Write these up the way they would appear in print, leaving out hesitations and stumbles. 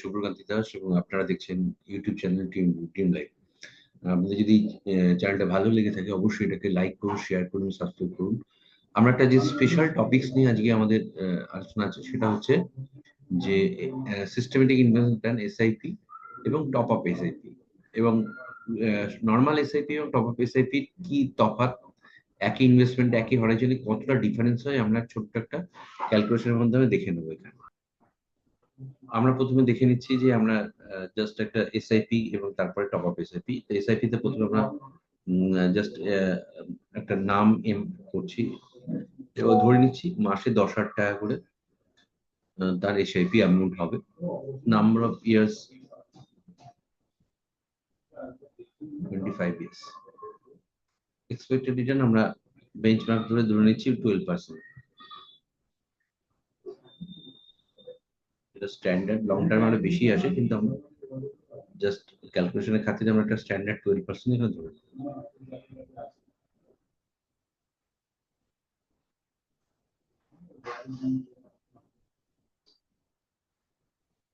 শুভ্রকান্তি দাস এবং আপনারা দেখছেন ইউটিউব চ্যানেল টিম লাইভ। আপনাদের যদি চ্যানেলটা ভালো লেগে থাকে অবশ্যই এটাকে লাইক করুন, শেয়ার করুন, সাবস্ক্রাইব করুন। আমরা একটা যে স্পেশাল টপিকস নিয়ে আজকে আমাদের আলোচনা আছে সেটা হচ্ছে যে সিস্টেমেটিক ইনভেস্টমেন্ট প্ল্যান এসআইপি এবং টপ আপ এসআইপি এবং নর্মাল এসআইপি এবং টপ আপ এসআইপি কি তফাৎ, একই ইনভেস্টমেন্ট একই হরাইজনে কতটা ডিফারেন্স হয় আমরা ছোট্ট একটা ক্যালকুলেশনের মাধ্যমে দেখে নেবো। এখানে আমরা প্রথমে দেখে নিচ্ছি যে আমরা জাস্ট একটা এসআইপি এবং তারপরে টপ আপ এসআইপি। এসআইপি তে প্রথমে আমরা জাস্ট একটা নাম এম করছি এবং ধরে নিচ্ছি মাসে 10,000 টাকা করে তার এসআইপি অ্যামাউন্ট হবে। Number of years 25 years. Expected return আমরা বেঞ্চমার্ক ধরে নিচ্ছি 12%। এটা স্ট্যান্ডার্ড, লং টার্ম আরো বেশি আসে কিন্তু আমরা জাস্ট ক্যালকুলেশনের খাতিরে আমরা একটা স্ট্যান্ডার্ড 12% এখানে ধরে।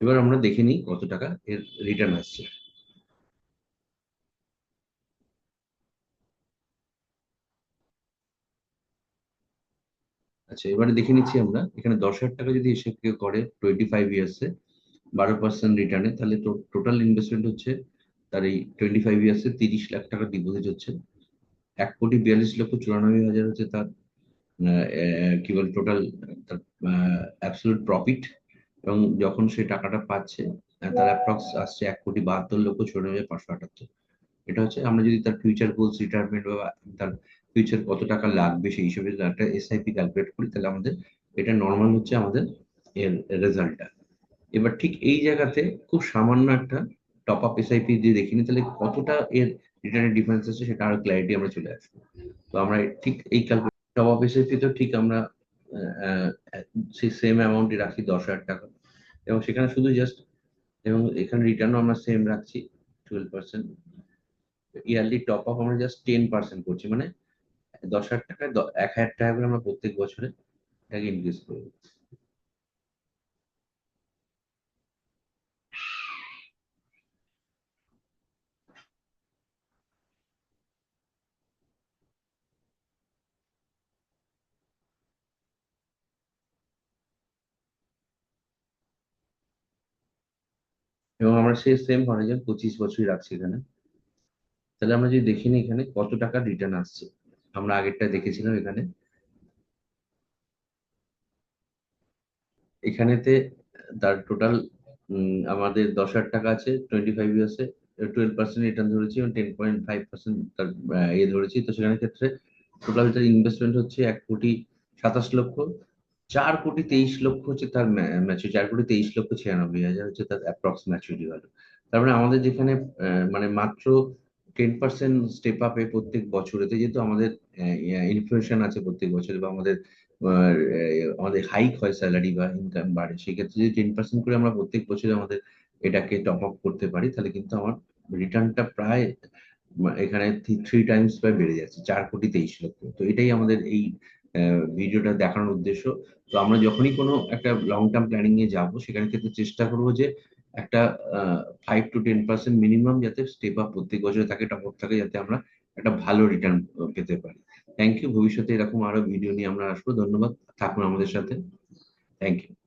এবার আমরা দেখে নিই কত টাকা এর রিটার্ন আসছে। আচ্ছা, এবারে দেখে নিচ্ছি আমরা এখানে 10,000 টাকা যদি এসে কেউ করে 25 ইয়ার্সে 12% রিটার্নে, তাহলে তো টোটাল ইনভেস্টমেন্ট হচ্ছে তার এই 25 ইয়ার্সে 30 লাখ টাকা ডিপোজিট হচ্ছে। 1,42,94,000 হচ্ছে তার কি বলে টোটাল তার অ্যাবসলিউট প্রফিট। এবং যখন সে টাকাটা পাচ্ছে তার অ্যাপ্রক্স আসছে 1,72,94,578। এটা হচ্ছে আমরা যদি তার ফিউচার গোলস, রিটায়ারমেন্ট বা তার ফিউচার কত টাকা লাগবে সেই হিসেবে যদি একটা এসআইপি ক্যালকুলেট করি তাহলে আমাদের এটা নর্মাল হচ্ছে আমাদের এর রেজাল্টটা। এবার ঠিক এই জায়গাতে খুব সামান্য একটা টপ আপ এসআইপি দিয়ে দেখিনি তাহলে কতটা এর রিটার্নের ডিফারেন্স আছে সেটা আরো ক্ল্যারিটি আমরা চলে আসবো। তো আমরা ঠিক এই টপ আপ এসআইপি তো ঠিক আমরা সেই সেম অ্যামাউন্টই রাখি 10,000 টাকা এবং সেখানে শুধু জাস্ট এবং এখানে রিটার্নও আমরা সেম রাখছি 12%। ইয়ারলি টপ আপ আমরা জাস্ট 10% করছি, মানে 10,000 টাকায় 1,000 টাকা করে আমরা প্রত্যেক বছরে এটাকে ইনক্রিজ করবো। এবং আমরা সেই সেম হরাইজন 25 বছরই রাখছি এখানে। তাহলে আমরা যদি দেখি নি এখানে কত টাকা রিটার্ন আসছে, আমরা আগেরটা দেখেছিলাম এখানে। এখানেতে তার টোটাল আমাদের 10,000 টাকা আছে 25 ইয়ার্সে 12% রিটার্ন ধরেছি এবং 10.5% তার ধরেছি। তো সেখানে ক্ষেত্রে টোটাল তার ইনভেস্টমেন্ট হচ্ছে 1,27,00,000। 4,23,00,000 হচ্ছে তার ম্যাচুরিটি, 4,23,96,হাজার হচ্ছে তার অ্যাপ্রক্স ম্যাচুরিটি ভ্যালু। তার মানে আমাদের যেখানে মানে মাত্র 10% স্টেপ আপে প্রত্যেক বছরেতে, যেহেতু আমাদের ইনফ্লেশন আছে প্রত্যেক বছরে বা আমাদের হাইক হয় স্যালারি বা ইনকাম বাড়ে, সেক্ষেত্রে যদি 10% করে আমরা প্রত্যেক বছরে আমাদের এটাকে টপ আপ করতে পারি তাহলে কিন্তু আমার রিটার্নটা প্রায় এখানে 3 টাইমস প্রায় বেড়ে যাচ্ছে, 4,23,00,000। তো এটাই আমাদের এই ভিডিওটা দেখানোর উদ্দেশ্য। তো আমরা যখনই কোনো একটা লং টার্ম প্ল্যানিং এ যাবো সেখানে কিন্তু চেষ্টা করবো যে একটা 5 to 10% মিনিমাম যাতে স্টেপ আপ প্রত্যেক বছরে থাকে, টপ আপ থাকে, যাতে আমরা একটা ভালো রিটার্ন পেতে পারি। Thank you. ভবিষ্যতে এরকম আরো ভিডিও নিয়ে আমরা আসবো। ধন্যবাদ, থাকুন আমাদের সাথে। Thank you.